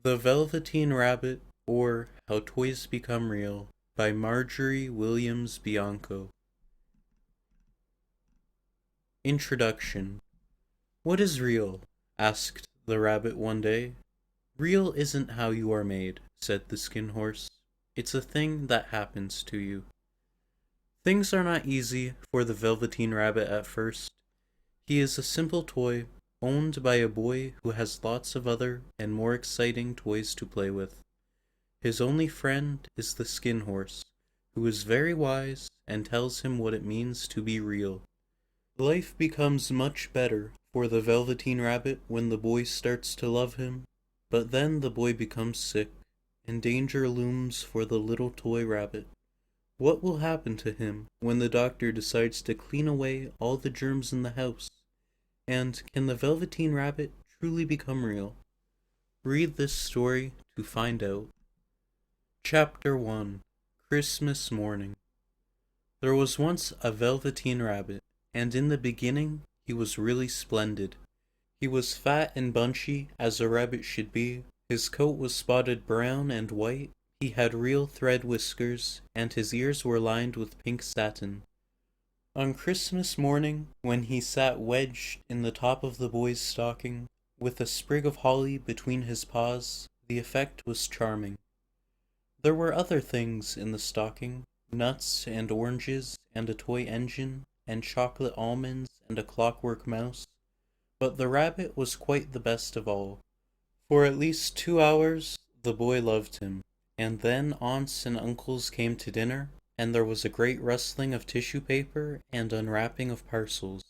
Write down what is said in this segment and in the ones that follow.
The Velveteen Rabbit, or How Toys Become Real, by Marjorie Williams Bianco. Introduction. What is real? Asked the rabbit one day. Real isn't how you are made, said the Skin Horse. It's a thing that happens to you. Things are not easy for the Velveteen Rabbit at first. He is a simple toy, owned by a boy who has lots of other and more exciting toys to play with. His only friend is the Skin Horse, who is very wise and tells him what it means to be real. Life becomes much better for the Velveteen Rabbit when the boy starts to love him, but then the boy becomes sick, and danger looms for the little toy rabbit. What will happen to him when the doctor decides to clean away all the germs in the house? And can the Velveteen Rabbit truly become real? Read this story to find out. Chapter 1. Christmas Morning. There was once a Velveteen Rabbit, and in the beginning he was really splendid. He was fat and bunchy, as a rabbit should be. His coat was spotted brown and white. He had real thread whiskers, and his ears were lined with pink satin. On Christmas morning, when he sat wedged in the top of the boy's stocking, with a sprig of holly between his paws, the effect was charming. There were other things in the stocking, nuts and oranges, and a toy engine, and chocolate almonds, and a clockwork mouse, but the rabbit was quite the best of all. For at least 2 hours the boy loved him, and then aunts and uncles came to dinner, and there was a great rustling of tissue paper and unwrapping of parcels,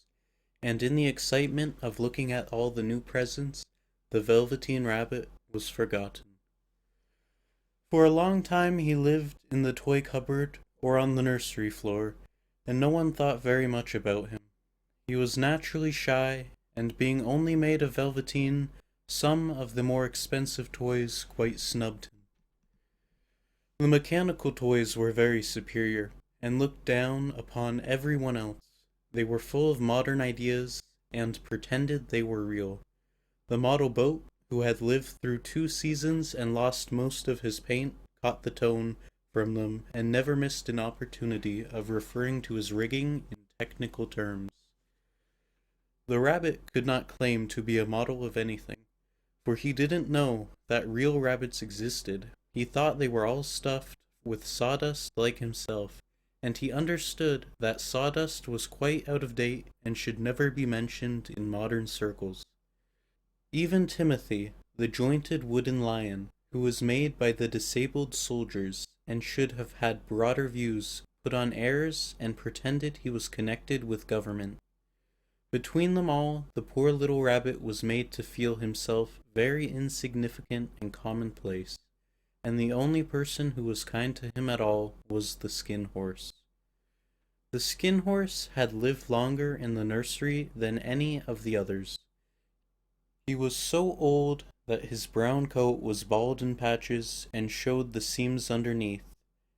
and in the excitement of looking at all the new presents, the Velveteen Rabbit was forgotten. For a long time he lived in the toy cupboard or on the nursery floor, and no one thought very much about him. He was naturally shy, and being only made of velveteen, some of the more expensive toys quite snubbed him. The mechanical toys were very superior, and looked down upon everyone else. They were full of modern ideas, and pretended they were real. The model boat, who had lived through 2 seasons and lost most of his paint, caught the tone from them, and never missed an opportunity of referring to his rigging in technical terms. The rabbit could not claim to be a model of anything, for he didn't know that real rabbits existed. He thought they were all stuffed with sawdust like himself, and he understood that sawdust was quite out of date and should never be mentioned in modern circles. Even Timothy, the jointed wooden lion, who was made by the disabled soldiers and should have had broader views, put on airs and pretended he was connected with government. Between them all, the poor little rabbit was made to feel himself very insignificant and commonplace, and the only person who was kind to him at all was the Skin Horse. The Skin Horse had lived longer in the nursery than any of the others. He was so old that his brown coat was bald in patches and showed the seams underneath,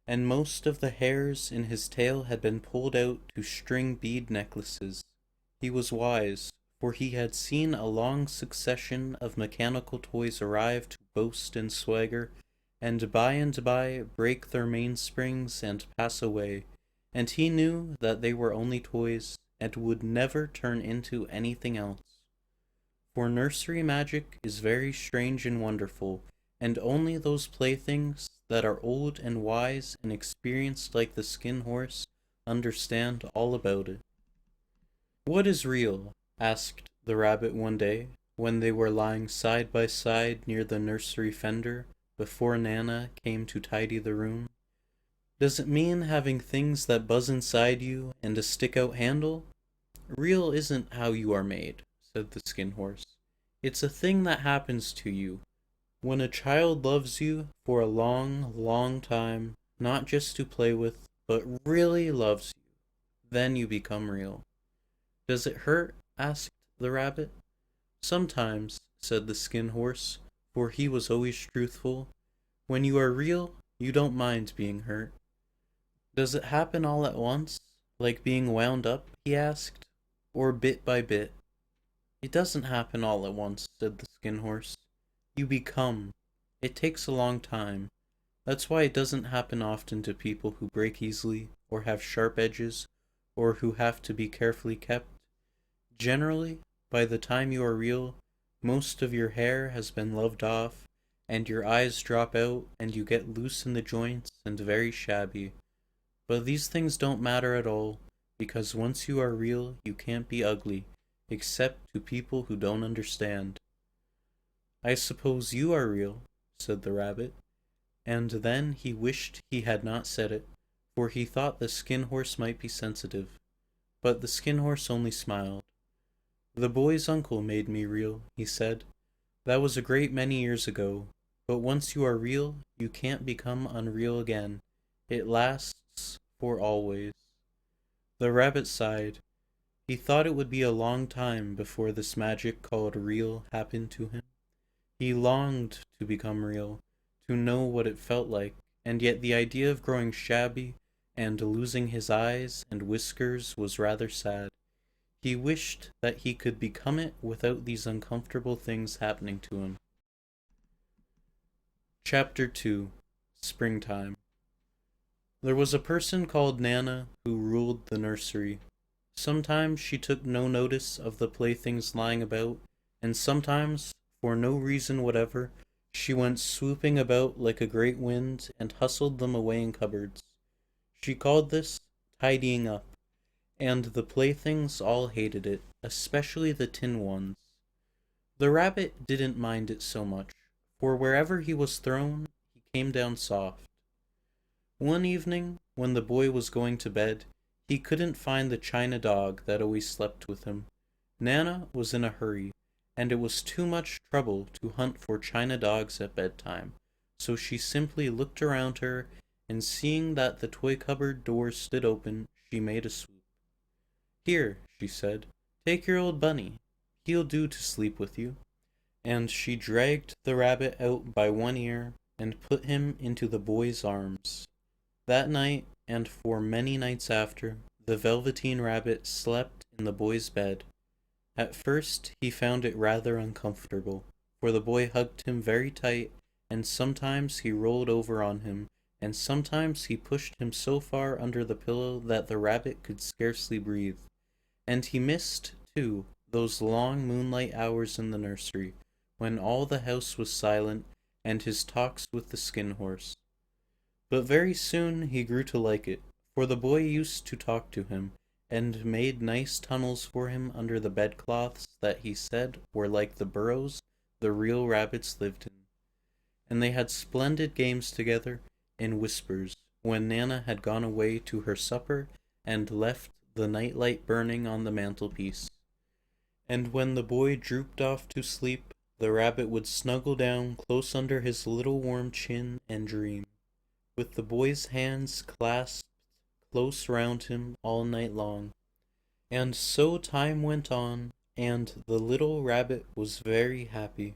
and most of the hairs in his tail had been pulled out to string bead necklaces. He was wise, for he had seen a long succession of mechanical toys arrive to boast and swagger, and by break their mainsprings and pass away, and he knew that they were only toys, and would never turn into anything else. For nursery magic is very strange and wonderful, and only those playthings that are old and wise and experienced like the Skin Horse understand all about it. "What is real?" asked the rabbit one day, when they were lying side by side near the nursery fender, before Nana came to tidy the room. "Does it mean having things that buzz inside you and a stick-out handle?" "Real isn't how you are made," said the Skin Horse. "It's a thing that happens to you. When a child loves you for a long, long time, not just to play with, but really loves you, then you become real." "Does it hurt?" asked the rabbit. "Sometimes," said the Skin Horse, for he was always truthful. "When you are real, you don't mind being hurt." "Does it happen all at once, like being wound up?" he asked, "or bit by bit?" "It doesn't happen all at once," said the Skin Horse. "You become. It takes a long time. That's why it doesn't happen often to people who break easily, or have sharp edges, or who have to be carefully kept. Generally, by the time you are real, most of your hair has been loved off, and your eyes drop out, and you get loose in the joints and very shabby. But these things don't matter at all, because once you are real, you can't be ugly, except to people who don't understand. I suppose you are real, said the rabbit, and then he wished he had not said it, for he thought the Skin Horse might be sensitive. But the Skin Horse only smiled. The boy's uncle made me real, he said. That was a great many years ago, but once you are real, you can't become unreal again. It lasts for always. The rabbit sighed. He thought it would be a long time before this magic called real happened to him. He longed to become real, to know what it felt like, and yet the idea of growing shabby and losing his eyes and whiskers was rather sad. He wished that he could become it without these uncomfortable things happening to him. Chapter 2. Springtime. There was a person called Nana who ruled the nursery. Sometimes she took no notice of the playthings lying about, and sometimes, for no reason whatever, she went swooping about like a great wind and hustled them away in cupboards. She called this tidying up, and the playthings all hated it, especially the tin ones. The rabbit didn't mind it so much, for wherever he was thrown, he came down soft. One evening, when the boy was going to bed, he couldn't find the china dog that always slept with him. Nana was in a hurry, and it was too much trouble to hunt for china dogs at bedtime, so she simply looked around her, and seeing that the toy cupboard door stood open, she made a swoop. Here, she said, take your old bunny. He'll do to sleep with you. And she dragged the rabbit out by one ear and put him into the boy's arms. That night, and for many nights after, the Velveteen Rabbit slept in the boy's bed. At first he found it rather uncomfortable, for the boy hugged him very tight, and sometimes he rolled over on him, and sometimes he pushed him so far under the pillow that the rabbit could scarcely breathe. And he missed, too, those long moonlight hours in the nursery, when all the house was silent, and his talks with the Skin Horse. But very soon he grew to like it, for the boy used to talk to him, and made nice tunnels for him under the bedcloths that he said were like the burrows the real rabbits lived in. And they had splendid games together, in whispers, when Nana had gone away to her supper and left the nightlight burning on the mantelpiece. And when the boy drooped off to sleep, the rabbit would snuggle down close under his little warm chin and dream, with the boy's hands clasped close round him all night long. And so time went on, and the little rabbit was very happy,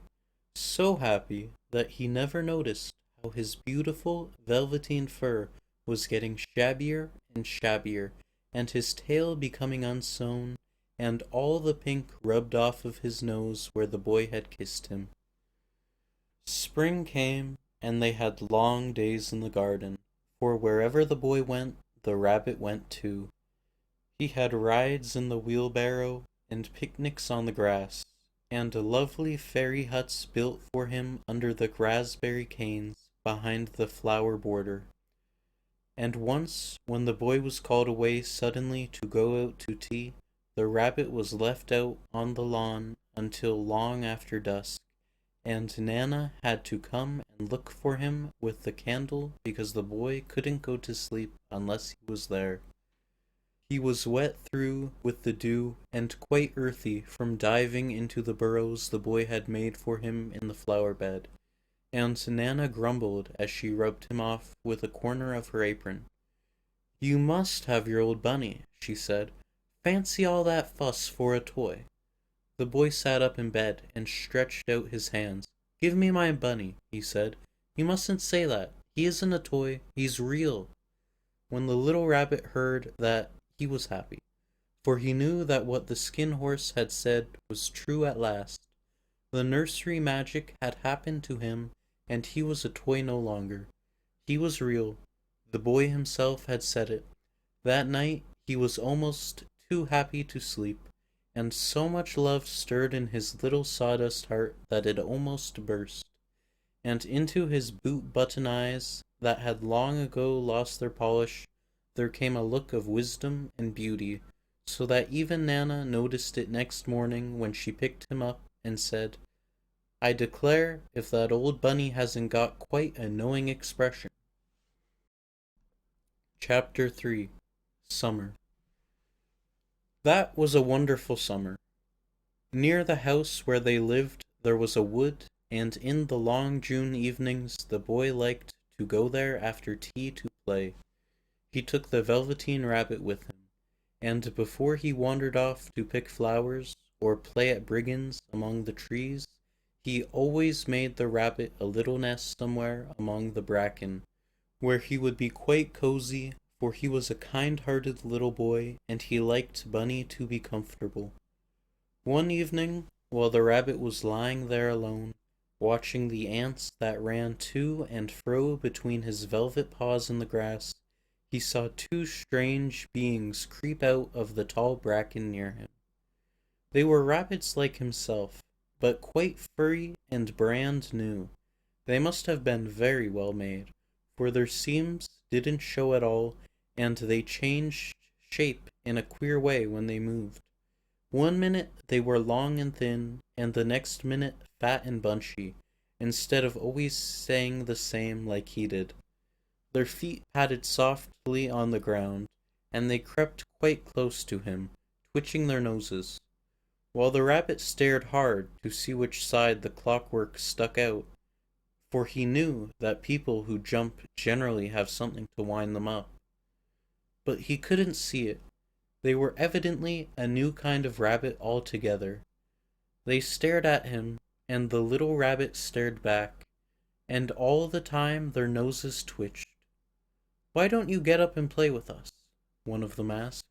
so happy that he never noticed how his beautiful velveteen fur was getting shabbier and shabbier, and his tail becoming unsewn, and all the pink rubbed off of his nose where the boy had kissed him. Spring came, and they had long days in the garden, for wherever the boy went, the rabbit went too. He had rides in the wheelbarrow, and picnics on the grass, and lovely fairy huts built for him under the raspberry canes behind the flower border. And once, when the boy was called away suddenly to go out to tea, the rabbit was left out on the lawn until long after dusk, and Nana had to come and look for him with the candle because the boy couldn't go to sleep unless he was there. He was wet through with the dew and quite earthy from diving into the burrows the boy had made for him in the flower bed, and Nana grumbled as she rubbed him off with a corner of her apron. "You must have your old bunny," she said. "Fancy all that fuss for a toy." The boy sat up in bed and stretched out his hands. "Give me my bunny," he said. "You mustn't say that. He isn't a toy. He's real." When the little rabbit heard that, he was happy, for he knew that what the Skin Horse had said was true at last. The nursery magic had happened to him, and he was a toy no longer. He was real. The boy himself had said it. That night he was almost too happy to sleep, and so much love stirred in his little sawdust heart that it almost burst. And into his boot-button eyes, that had long ago lost their polish, there came a look of wisdom and beauty, so that even Nana noticed it next morning when she picked him up and said, "I declare if that old bunny hasn't got quite a knowing expression." Chapter 3. Summer. That was a wonderful summer. Near the house where they lived there was a wood, and in the long June evenings the boy liked to go there after tea to play. He took the Velveteen Rabbit with him, and before he wandered off to pick flowers or play at brigands among the trees, he always made the rabbit a little nest somewhere among the bracken, where he would be quite cozy, for he was a kind-hearted little boy, and he liked Bunny to be comfortable. One evening, while the rabbit was lying there alone, watching the ants that ran to and fro between his velvet paws in the grass, he saw two strange beings creep out of the tall bracken near him. They were rabbits like himself, but quite furry and brand new. They must have been very well made, for their seams didn't show at all, and they changed shape in a queer way when they moved. One minute they were long and thin, and the next minute fat and bunchy, instead of always staying the same like he did. Their feet patted softly on the ground, and they crept quite close to him, twitching their noses, while the rabbit stared hard to see which side the clockwork stuck out, for he knew that people who jump generally have something to wind them up. But he couldn't see it. They were evidently a new kind of rabbit altogether. They stared at him, and the little rabbit stared back, and all the time their noses twitched. "Why don't you get up and play with us?" one of them asked.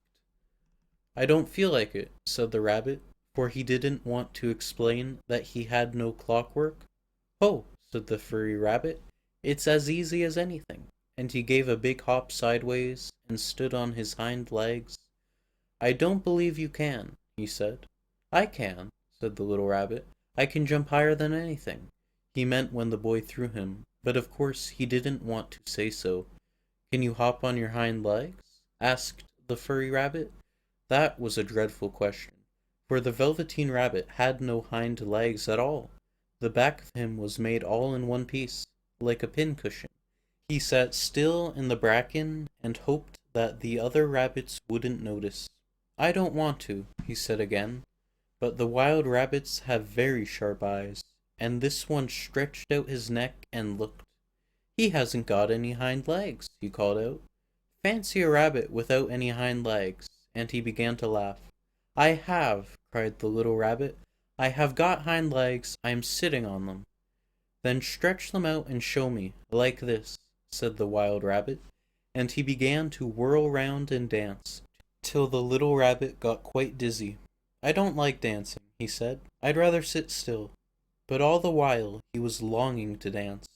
"I don't feel like it," said the rabbit, for he didn't want to explain that he had no clockwork. "Oh," said the furry rabbit, "it's as easy as anything," and he gave a big hop sideways and stood on his hind legs. "I don't believe you can," he said. "I can," said the little rabbit. "I can jump higher than anything." He meant when the boy threw him, but of course he didn't want to say so. "Can you hop on your hind legs?" asked the furry rabbit. That was a dreadful question, for the Velveteen Rabbit had no hind legs at all. The back of him was made all in one piece, like a pincushion. He sat still in the bracken and hoped that the other rabbits wouldn't notice. "I don't want to," he said again, "but the wild rabbits have very sharp eyes," and this one stretched out his neck and looked. "He hasn't got any hind legs," he called out. "Fancy a rabbit without any hind legs," and he began to laugh. "I have," cried the little rabbit. "I have got hind legs, I am sitting on them." "Then stretch them out and show me, like this," said the wild rabbit, and he began to whirl round and dance, till the little rabbit got quite dizzy. "I don't like dancing," he said. "I'd rather sit still." But all the while he was longing to dance,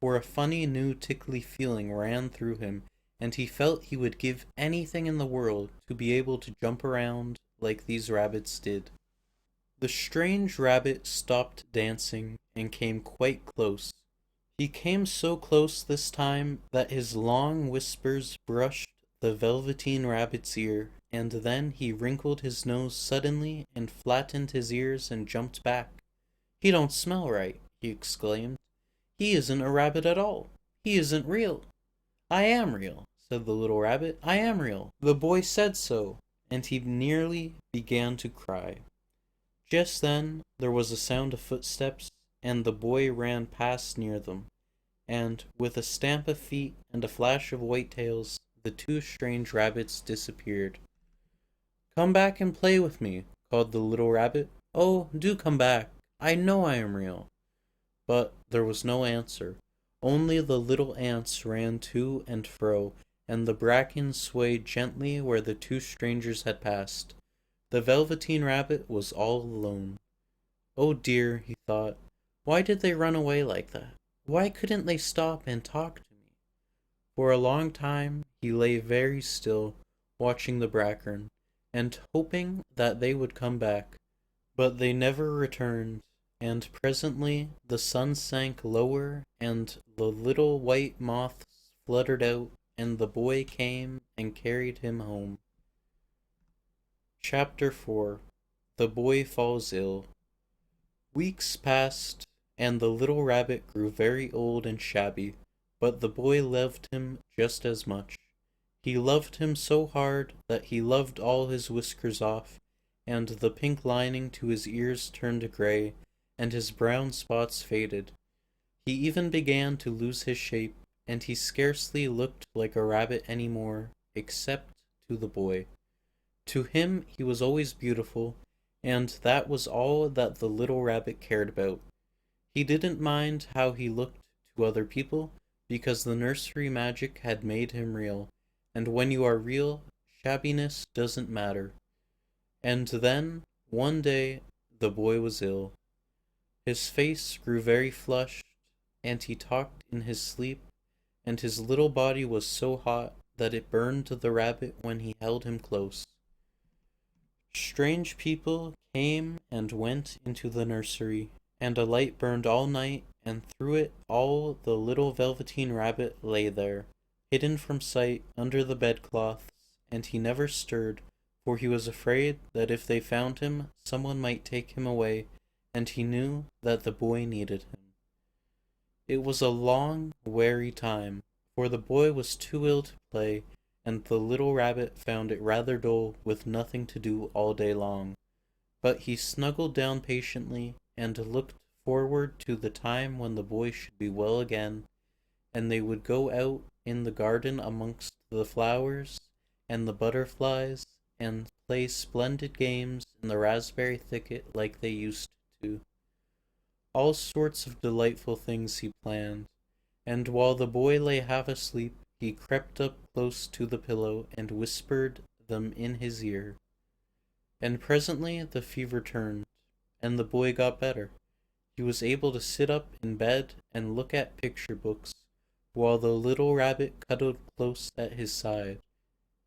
for a funny new tickly feeling ran through him, and he felt he would give anything in the world to be able to jump around like these rabbits did. The strange rabbit stopped dancing and came quite close. He came so close this time that his long whiskers brushed the Velveteen Rabbit's ear, and then he wrinkled his nose suddenly and flattened his ears and jumped back. "He don't smell right," he exclaimed. "He isn't a rabbit at all. He isn't real." "I am real," said the little rabbit. "I am real. The boy said so," and he nearly began to cry. Just then there was a sound of footsteps, and the boy ran past near them, and with a stamp of feet and a flash of white tails, the two strange rabbits disappeared. "Come back and play with me," called the little rabbit. "Oh, do come back. I know I am real." But there was no answer. Only the little ants ran to and fro, and the bracken swayed gently where the two strangers had passed. The Velveteen Rabbit was all alone. "Oh dear," he thought, "why did they run away like that? Why couldn't they stop and talk to me? For a long time he lay very still, watching the bracken, and hoping that they would come back. But they never returned, and presently the sun sank lower, and the little white moths fluttered out, and the boy came and carried him home. Chapter 4. The Boy Falls Ill. Weeks passed, and the little rabbit grew very old and shabby, but the boy loved him just as much. He loved him so hard that he loved all his whiskers off, and the pink lining to his ears turned gray, and his brown spots faded. He even began to lose his shape, and he scarcely looked like a rabbit any more, except to the boy. To him he was always beautiful, and that was all that the little rabbit cared about. He didn't mind how he looked to other people, because the nursery magic had made him real, and when you are real, shabbiness doesn't matter. And then, one day, the boy was ill. His face grew very flushed, and he talked in his sleep, and his little body was so hot that it burned the rabbit when he held him close. Strange people came and went into the nursery, and a light burned all night, and through it all the little Velveteen Rabbit lay there, hidden from sight under the bedclothes, and he never stirred, for he was afraid that if they found him, someone might take him away, and he knew that the boy needed him. It was a long, weary time, for the boy was too ill to play, and the little rabbit found it rather dull with nothing to do all day long. But he snuggled down patiently, and looked forward to the time when the boy should be well again, and they would go out in the garden amongst the flowers and the butterflies, and play splendid games in the raspberry thicket like they used to. All sorts of delightful things he planned, and while the boy lay half asleep, he crept up close to the pillow and whispered them in his ear. And presently the fever turned, and the boy got better. He was able to sit up in bed and look at picture books, while the little rabbit cuddled close at his side.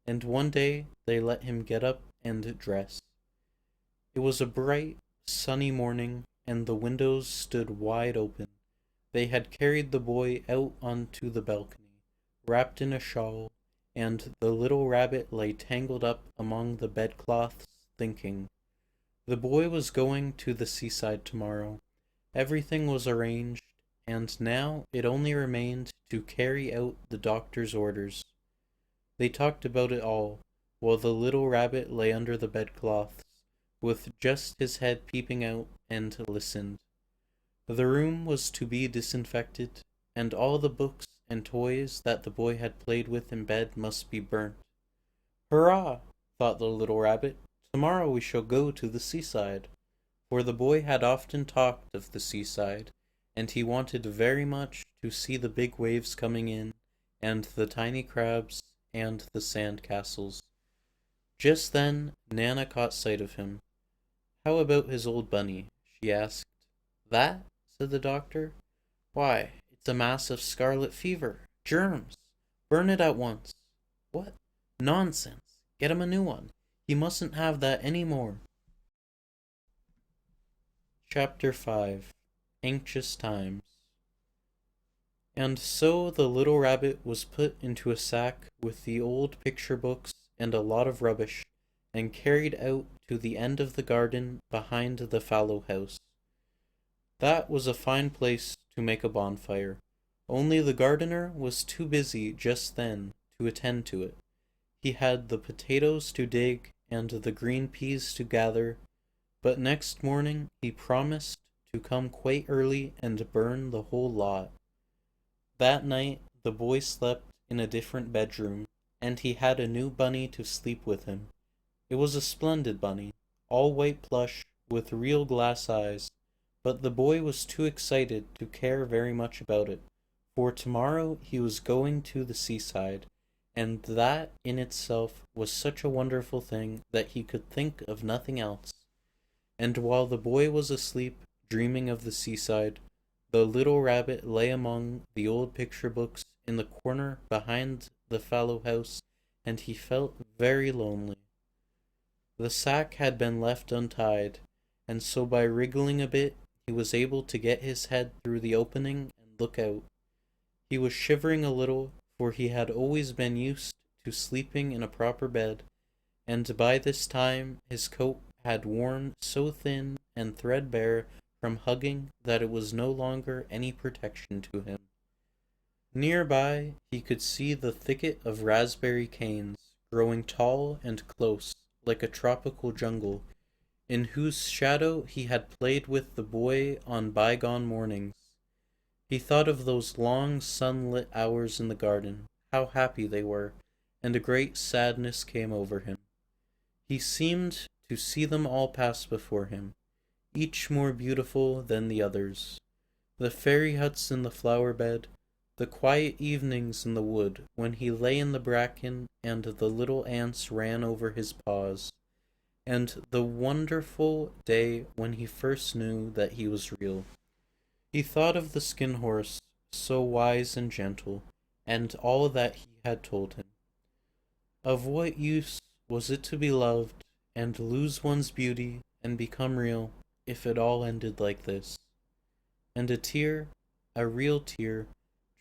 And one day they let him get up and dress. It was a bright, sunny morning, and the windows stood wide open. They had carried the boy out onto the balcony, wrapped in a shawl, and the little rabbit lay tangled up among the bedclothes, thinking. The boy was going to the seaside tomorrow. Everything was arranged, and now it only remained to carry out the doctor's orders. They talked about it all, while the little rabbit lay under the bedclothes, with just his head peeping out, and listened. The room was to be disinfected, and all the books and toys that the boy had played with in bed must be burnt. Hurrah! Thought the little rabbit. Tomorrow we shall go to the seaside. For the boy had often talked of the seaside, and he wanted very much to see the big waves coming in, and the tiny crabs, and the sand castles. Just then Nana caught sight of him. How about his old bunny? She asked. That? Said the doctor. Why, it's a mass of scarlet fever. Germs. Burn it at once. What? Nonsense. Get him a new one. He mustn't have that any more. Chapter 5. Anxious Times. And so the little rabbit was put into a sack with the old picture books and a lot of rubbish, and carried out to the end of the garden behind the fallow house. That was a fine place to make a bonfire, only the gardener was too busy just then to attend to it. He had the potatoes to dig and the green peas to gather, but next morning he promised to come quite early and burn the whole lot. That night the boy slept in a different bedroom, and he had a new bunny to sleep with him. It was a splendid bunny, all white plush, with real glass eyes, but the boy was too excited to care very much about it, for tomorrow he was going to the seaside, and that in itself was such a wonderful thing that he could think of nothing else. And while the boy was asleep, dreaming of the seaside, The little rabbit lay among the old picture books in the corner behind the fallow house, and he felt very lonely. The sack had been left untied, and so by wriggling a bit he was able to get his head through the opening and look out. He was shivering a little, for he had always been used to sleeping in a proper bed, and by this time his coat had worn so thin and threadbare from hugging that it was no longer any protection to him. Nearby he could see the thicket of raspberry canes, growing tall and close, like a tropical jungle, in whose shadow he had played with the boy on bygone mornings. He thought of those long sunlit hours in the garden, how happy they were, and a great sadness came over him. He seemed to see them all pass before him, each more beautiful than the others. The fairy huts in the flower bed, the quiet evenings in the wood when he lay in the bracken and the little ants ran over his paws, and the wonderful day when he first knew that he was real. He thought of the skin horse, so wise and gentle, and all that he had told him. Of what use was it to be loved and lose one's beauty and become real if it all ended like this? And a tear, a real tear,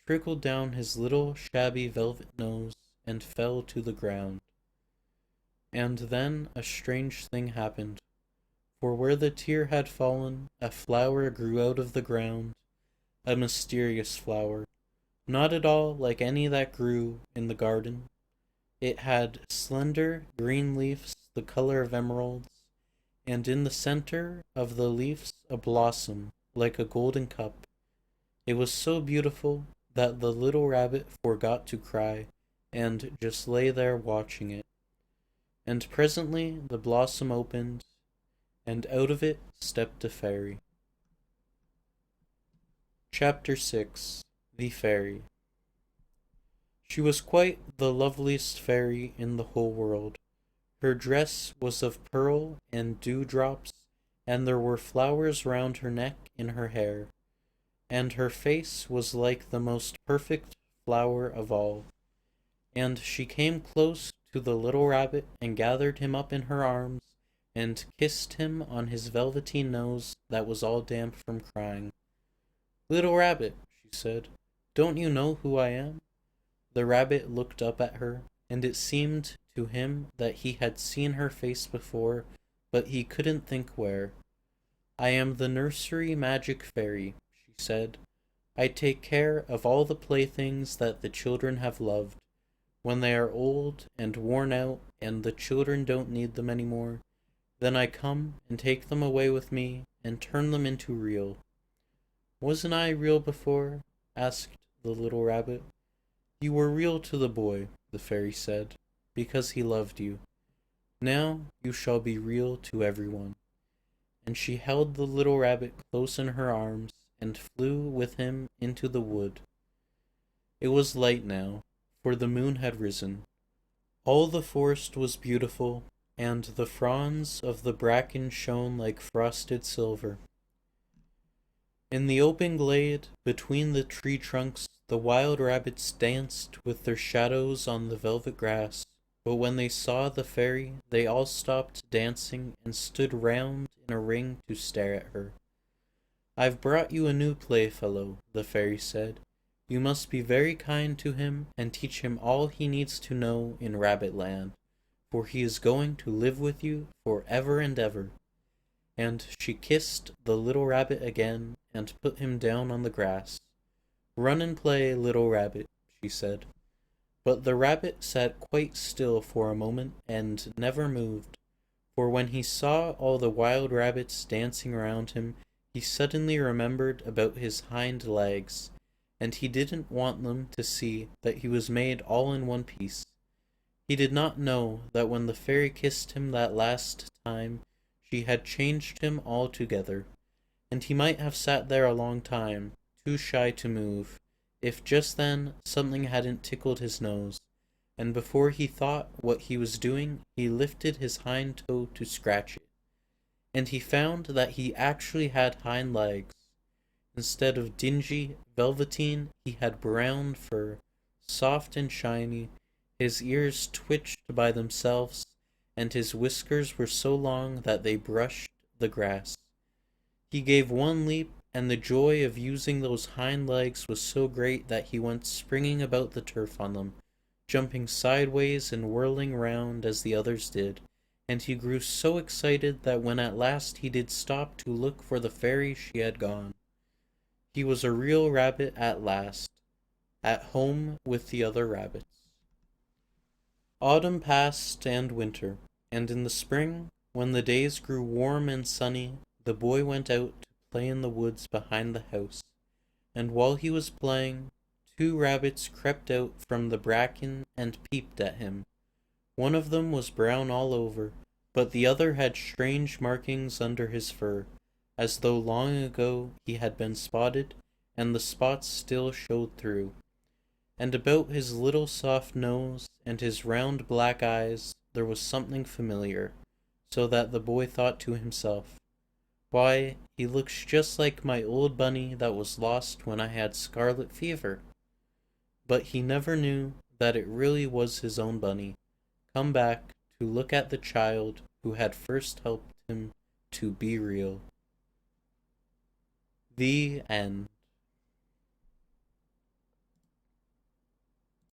trickled down his little shabby velvet nose and fell to the ground. And then a strange thing happened, for where the tear had fallen, a flower grew out of the ground, a mysterious flower, not at all like any that grew in the garden. It had slender green leaves the color of emeralds, and in the center of the leaves a blossom like a golden cup. It was so beautiful that the little rabbit forgot to cry, and just lay there watching it. And presently the blossom opened, and out of it stepped a fairy. Chapter 6. The Fairy. She was quite the loveliest fairy in the whole world. Her dress was of pearl and dewdrops, and there were flowers round her neck and her hair, and her face was like the most perfect flower of all. And she came close to the little rabbit and gathered him up in her arms and kissed him on his velveteen nose that was all damp from crying. "Little rabbit," she said, "don't you know who I am?" The rabbit looked up at her, and it seemed to him that he had seen her face before, but he couldn't think where. "I am the nursery magic fairy," she said. "I take care of all the playthings that the children have loved. When they are old and worn out and the children don't need them any more, then I come and take them away with me and turn them into real." "Wasn't I real before?" asked the little rabbit. "You were real to the boy," the fairy said, "because he loved you. Now you shall be real to everyone." And she held the little rabbit close in her arms and flew with him into the wood. It was light now, for the moon had risen. All the forest was beautiful, and the fronds of the bracken shone like frosted silver. In the open glade, between the tree trunks, the wild rabbits danced with their shadows on the velvet grass, but when they saw the fairy, they all stopped dancing and stood round in a ring to stare at her. "I've brought you a new playfellow," the fairy said. "You must be very kind to him and teach him all he needs to know in Rabbit Land, for he is going to live with you for ever and ever." And she kissed the little rabbit again and put him down on the grass. "Run and play, little rabbit," she said. But the rabbit sat quite still for a moment and never moved, for when he saw all the wild rabbits dancing around him, he suddenly remembered about his hind legs, and he didn't want them to see that he was made all in one piece. He did not know that when the fairy kissed him that last time, she had changed him altogether, and he might have sat there a long time, too shy to move, if just then something hadn't tickled his nose, and before he thought what he was doing, he lifted his hind toe to scratch it, and he found that he actually had hind legs, Instead of dingy velveteen, he had brown fur, soft and shiny, his ears twitched by themselves, and his whiskers were so long that they brushed the grass. He gave one leap, and the joy of using those hind legs was so great that he went springing about the turf on them, jumping sideways and whirling round as the others did, and he grew so excited that when at last he did stop to look for the fairy, she had gone. He was a real rabbit at last, at home with the other rabbits. Autumn passed and winter, and in the spring, when the days grew warm and sunny, the boy went out to play in the woods behind the house, and while he was playing, two rabbits crept out from the bracken and peeped at him. One of them was brown all over, but the other had strange markings under his fur, as though long ago he had been spotted, and the spots still showed through. And about his little soft nose and his round black eyes there was something familiar, so that the boy thought to himself, "Why, he looks just like my old bunny that was lost when I had scarlet fever." But he never knew that it really was his own bunny, come back to look at the child who had first helped him to be real. The end.